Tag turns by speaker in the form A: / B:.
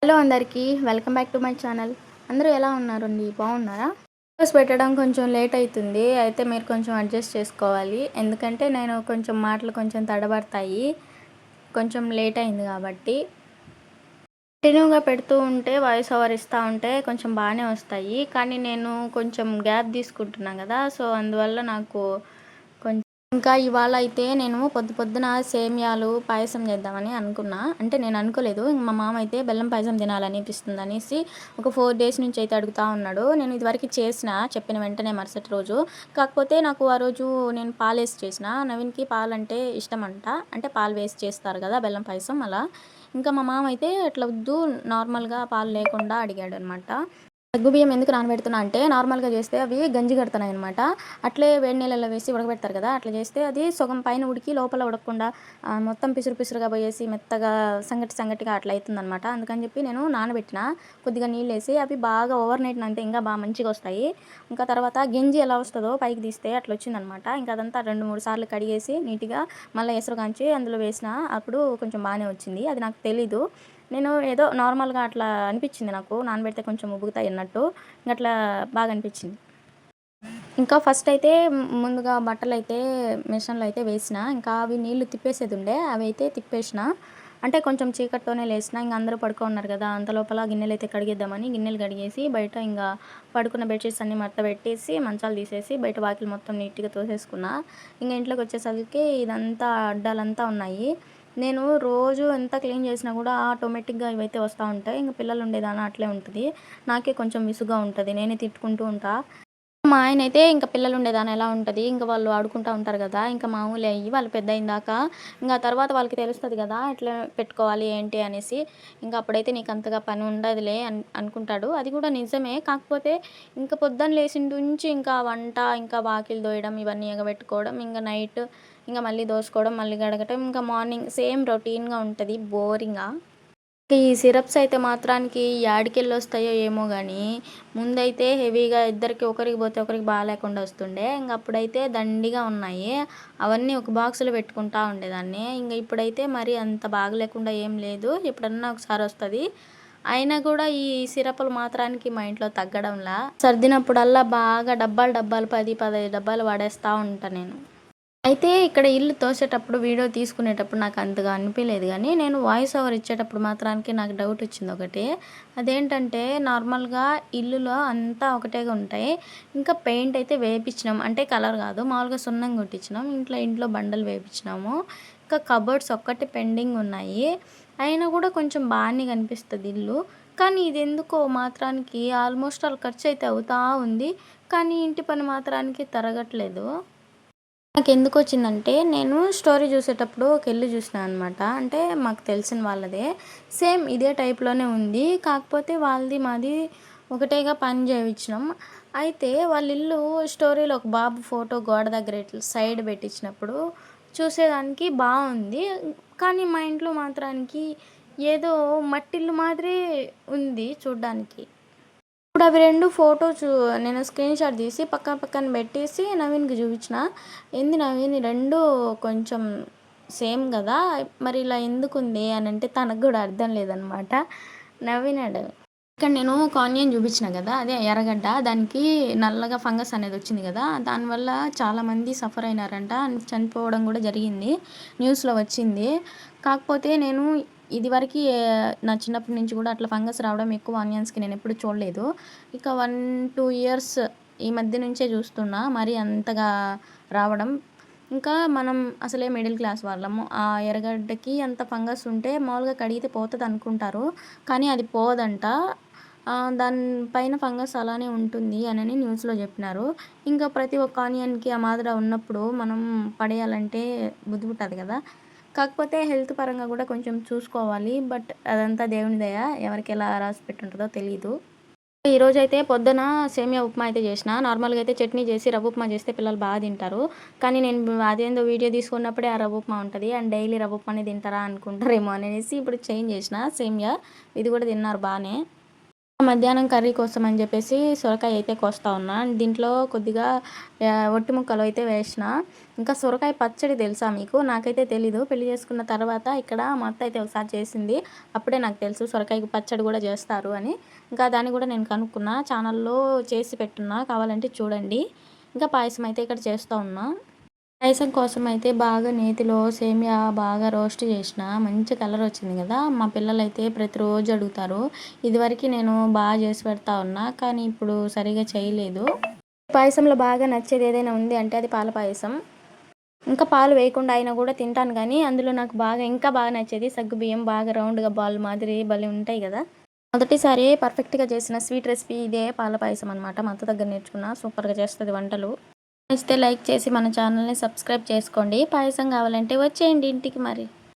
A: Hello అందరికీ welcome back to my channel. అందరూ ఎలా ఉన్నారండి? బాగున్నారా? వీడియోస్ పెట్టడం కొంచెం లేట్ అవుతుంది. అయితే మీరు కొంచెం అడ్జస్ట్ చేసుకోవాలి. ఎందుకంటే నేను కొంచెం మాటలు కొంచెం తడబడతాయి. కొంచెం లేట్ అయింది కాబట్టి. కంటిన్యూగా పెడుతూ ఉంటే వాయిస్ ఓవర్ ఇస్తూ ఉంటే కొంచెం బాగానే వస్తాయి. కానీ నేను కొంచెం గ్యాప్ తీసుకుంటున్నాను కదా! సో అందువల్ల నాకు కొంచెం ఇంకా ఇవాళ అయితే నేను పొద్దున సేమియాలు పాయసం చేద్దామని అనుకున్నా. అంటే నేను అనుకోలేదు. మా మామ అయితే బెల్లం పాయసం తినాలనిపిస్తుంది అనేసి ఒక 4 డేస్ నుంచి అయితే అడుగుతా ఉన్నాడు. నేను ఇదివరకు చేసిన చెప్పిన వెంటనే మరుసటి రోజు. కాకపోతే నాకు ఆ రోజు నేను పాలేసి చేసిన. నవీన్‌కి పాలంటే ఇష్టమంట. అంటే పాలు వేసి చేస్తారు కదా బెల్లం పాయసం అలా. ఇంకా మా మామ అయితే అట్లా వద్దు నార్మల్‌గా పాలు లేకుండా అడిగాడనమాట. సగ్గుబియ్యం ఎందుకు నానబెడుతున్నా అంటే నార్మల్‌గా చేస్తే అవి గంజి కడుతున్నాయనమాట. అట్లే వేడి నీళ్ళలో వేసి ఉడకబెడతారు కదా! అట్లా చేస్తే అది సగం పైన ఉడికి లోపల ఉడకకుండా మొత్తం పిసురు పిసురుగా పోయేసి మెత్తగా సంగటిగా అట్లా అయితుందనమాట. అందుకని చెప్పి నేను నానబెట్టిన. కొద్దిగా నీళ్ళేసి అవి బాగా ఓవర్ నైట్ నానితే ఇంకా బాగా మంచిగొస్తాయి. ఇంకా తర్వాత గెంజి ఎలా వస్తదో పైకి తీస్తే అట్లొచ్చిందనమాట. ఇంకా అదంతా 2, 3 సార్లు కడిగేసి నీట్‌గా మళ్ళా ఎసరు కాంచి అందులో వేసిన. అప్పుడు కొంచెం బానే వచ్చింది. అది నాకు తెలీదు. నేను ఏదో నార్మల్‌గా అట్లా అనిపిచ్చింది నాకు. నానబెడితే కొంచెం ఉబ్బుకుతాయన్నట్టు. ఇంగట్లా బాగా అనిపిచ్చింది. ఇంకా ఫస్ట్ అయితే ముందుగా బట్టలైతే మిషన్‌లో అయితే వేసిన. ఇంకా అవి నీళ్లు తిప్పేసేదుండే. అవైతే తిప్పేసిన. అంటే కొంచెం చీకటితోనే లేసిన. ఇంక అందరూ పడుకోనున్నారు గదా! అంతలోపల గిన్నెలైతే కడిగేద్దామని గిన్నెలు కడిగేసి బయట ఇంగా పడుకున్న బెడ్‌షీట్స్ అన్నీ మడత పెట్టేసి, మంచాలు తీసేసి, బయట వాకిలి మొత్తం నీట్‌గా తోసేసుకున్నా. ఇంగ ఇంట్లోకొచ్చేసరికి ఇదంతా అడ్డాలంతా ఉన్నాయి. నేను రోజు ఎంత క్లీన్ చేసినా గూడా ఆటోమేటిక్‌గా ఇవైతే వస్తా ఉంటాయి. ఇంక పిల్లలుండేదాన అట్లే ఉంటది. నాకే కొంచెం విసుగ్గా ఉంటది. నేనే తిట్టుకుంటూ ఉంటా. మా ఆయనైతే ఇంక పిల్లలుండేదాన ఎలా ఉంటది, ఇంక వాళ్ళు ఆడుకుంటా ఉంటారు గదా! ఇంక మామూలే అయ్యి వాళ్ళు పెద్దయిన ఇంగ తర్వాత వాళ్ళకి తెలుస్తది గదా! ఎట్లా పెట్టుకోవాలి ఏంటి అనేసి. ఇంక అప్పుడైతే నీకంతగా పని ఉండదులే అనుకుంటాడు. అది గూడా నిజమే. కాకపోతే ఇంక పొద్దున లేసిండుంచి ఇంకా వంట, ఇంకా వాకిలి దూయడం, ఇవన్నీ ఎగబెట్టుకోవడం, ఇంగ నైట్ ఇంగ మళ్ళీ దోసుకోవడం, మళ్ళీ కడగటం, ఇంకా మార్నింగ్ సేమ్ రొటీన్‌గా ఉంటది బోరింగ్‌గా. ఈ సిరప్స్ అయితే మాత్రానికి యాడికెళ్ళొస్తాయో ఏమో గానీ, ముందైతే హెవీగా ఇద్దరికి ఒకరికి పోతే ఒకరికి బాలేకుండా వస్తుండే. అప్పుడైతే దండిగా ఉన్నాయి. అవన్నీ ఒక బాక్స్‌లో పెట్టుకుంటా ఉండేదాన్ని. ఇప్పుడైతే మరి అంత బాగలేకుండా ఏం లేదు. ఎప్పుడన్నా ఒకసారొస్తది. అయినా కూడా ఈ సిరపులు మాత్రానికి మా ఇంట్లో తగ్గడంలా. సర్దినప్పుడల్లా బాగా డబ్బాలు 10, 15 డబ్బాలు వాడేస్తా ఉంటా నేను. అయితే ఇక్కడ ఇల్లు తోసేటప్పుడు, వీడియో తీసుకునేటప్పుడు నాకంతగా అనిపియలేదు గానీ, నేను వాయిస్ ఓవర్ ఇచ్చేటప్పుడు మాత్రానికి నాకు డౌటొచ్చిందొకటి. అదేంటంటే, నార్మల్‌గా ఇల్లులో అంతా ఒకటేగా ఉంటాయి. ఇంకా పెయింట్ అయితే వేపిచ్చినాం. అంటే కలర్ గాదు. మామూలుగా సున్నం కొట్టిచ్చినాం. ఇంట్లో బండలు వేపిచ్చినాము. ఇంకా కబోర్డ్స్ ఒక్కటి పెండింగ్ ఉన్నాయి. అయినా గూడా కొంచెం బానే కనిపిస్తది ఇల్లు. కానీ ఇదెందుకో మాత్రానికి ఆల్మోస్ట్ ఆల్ ఖర్చయితే అవుతా ఉంది. కానీ ఇంటి పని మాత్రానికి తరగట్లేదు. నాకెందుకొచ్చిందంటే, నేను స్టోరీ జూసేటప్పుడు ఒక ఇల్లు జూసినా అనమాట. అంటే మాకు తెలిసిన వాళ్ళదే. సేమ్ ఇదే టైప్‌లోనే ఉంది. కాకపోతే వాళ్ళది, మాది ఒకటేగా పని జేపించినాం. అయితే వాళ్ళ ఇల్లు స్టోరీలో ఒక బాబు ఫోటో గోడ దగ్గర ఇట్లా సైడ్ పెట్టించినప్పుడు చూసేదానికి బావుంది. కానీ మా ఇంట్లో మాత్రానికి ఏదో మట్టిల్లు మాదిరి ఉంది చూడ్డానికి. ఇప్పుడు అవి 2 నేను స్క్రీన్‌షాట్ తీసి పక్కన పెట్టేసి నవీన్‌కి చూపించిన. "ఏంది నవీన్ ఈ 2 కొంచెం సేమ్ గదా! మరి ఇలా ఎందుకుంది" అనంటే తనకు గూడా అర్థం లేదనమాట. నవ్వినాడు. ఇక్కడ నేను ఒక ఆనియన్ చూపించిన గదా! అదే ఎర్రగడ్డ. దానికి నల్లగా ఫంగస్ అనేదొచ్చింది గదా! దానివల్ల చాలామంది సఫర్ అయినారంట. చనిపోవడం గూడా జరిగింది. న్యూస్‌లో వచ్చింది. కాకపోతే నేను ఇదివరకి నా చిన్నప్పటి నుంచి గూడా అట్లా ఫంగస్ రావడం ఎక్కువ ఆనియన్స్‌కి నేనెప్పుడు చూడలేదు. ఇక 1, 2 ఇయర్స్ ఈ మధ్య నుంచే చూస్తున్నా. మరి అంతగా రావడం. ఇంకా మనం అసలే మిడిల్ క్లాస్ వాళ్ళము. ఆ ఎర్రగడ్డకి అంత ఫంగస్ ఉంటే మామూలుగా కడిగితే పోతదనుకుంటారు. కానీ అది పోదంట. దాని పైన ఫంగస్ అలానే ఉంటుంది అనని న్యూస్‌లో జెప్పినారు. ఇంకా ప్రతి ఒక్క ఆనియన్‌కి ఆ మాదిర ఉన్నప్పుడు మనం పడేయాలంటే బుద్ధి పుట్టదు గదా! కాకపోతే హెల్త్ పరంగా గూడా కొంచెం చూసుకోవాలి. బట్ అదంతా దేవుని దయ. ఎవరికెలా రాసిపెట్టుంటదో తెలీదు. ఈరోజైతే పొద్దున సేమియా ఉప్మా అయితే చేసిన. నార్మల్‌గా అయితే చట్నీ చేసి రవ్వ ఉప్మా చేస్తే పిల్లలు బాగా తింటారు. కానీ నేను అదేందో వీడియో తీసుకున్నప్పుడే ఆ రవ్వ ఉప్మా ఉంటది. అండ్ డైలీ రవ్వ ఉప్మానే తింటారా అనుకుంటారేమో అనేసి ఇప్పుడు చేంజ్ చేసిన సేమియా. ఇది కూడా తిన్నారు బానే. మధ్యాహ్నం కర్రీ కోసం అని చెప్పేసి సొరకాయ అయితే కోస్తా ఉన్నా. దీంట్లో కొద్దిగా ఒట్టి ముక్కలు అయితే వేసిన. ఇంకా సొరకాయ పచ్చడి తెలుసా మీకు? నాకైతే తెలీదు. పెళ్లి చేసుకున్న తర్వాత ఇక్కడ మా అత్త అయితే ఒకసారి చేసింది. అప్పుడే నాకు తెలుసు సొరకాయ పచ్చడి కూడా చేస్తారు అని. ఇంకా దాన్ని కూడా నేను కనుక్కున్నా. ఛానల్‌లో చేసి పెట్టున్నా. కావాలంటే చూడండి. ఇంకా పాయసం అయితే ఇక్కడ చేస్తా ఉన్నా. పాయసం కోసం అయితే బాగా నేతిలో సేమియా బాగా రోస్ట్ చేసిన. మంచి కలర్ వచ్చింది కదా! మా పిల్లలైతే ప్రతిరోజు అడుగుతారు. ఇదివరకి నేను బాగా చేసి పెడతా ఉన్నా. కానీ ఇప్పుడు సరిగ్గా చేయలేదు. పాయసంలో బాగా నచ్చేది ఏదైనా ఉంది అంటే అది పాల పాయసం. ఇంకా పాలు వేయకుండా అయినా కూడా తింటాను గానీ, అందులో నాకు ఇంకా బాగా నచ్చేది సగ్గుబియ్యం బాగా రౌండ్‌గా బాల్ మాదిరి భలే ఉంటాయి కదా! మొదటిసారి పర్ఫెక్ట్‌గా చేసిన స్వీట్ రెసిపీ ఇదే పాల పాయసం అనమాట. మా అత్త దగ్గర నేర్చుకున్నా. సూపర్‌గా చేస్తది వంటలు. నచ్చితే లైక్ చేసి మన ఛానల్‌ని సబ్స్క్రైబ్ చేసుకోండి. పాయసం కావాలంటే వచ్చేయండి ఇంటికి మరి.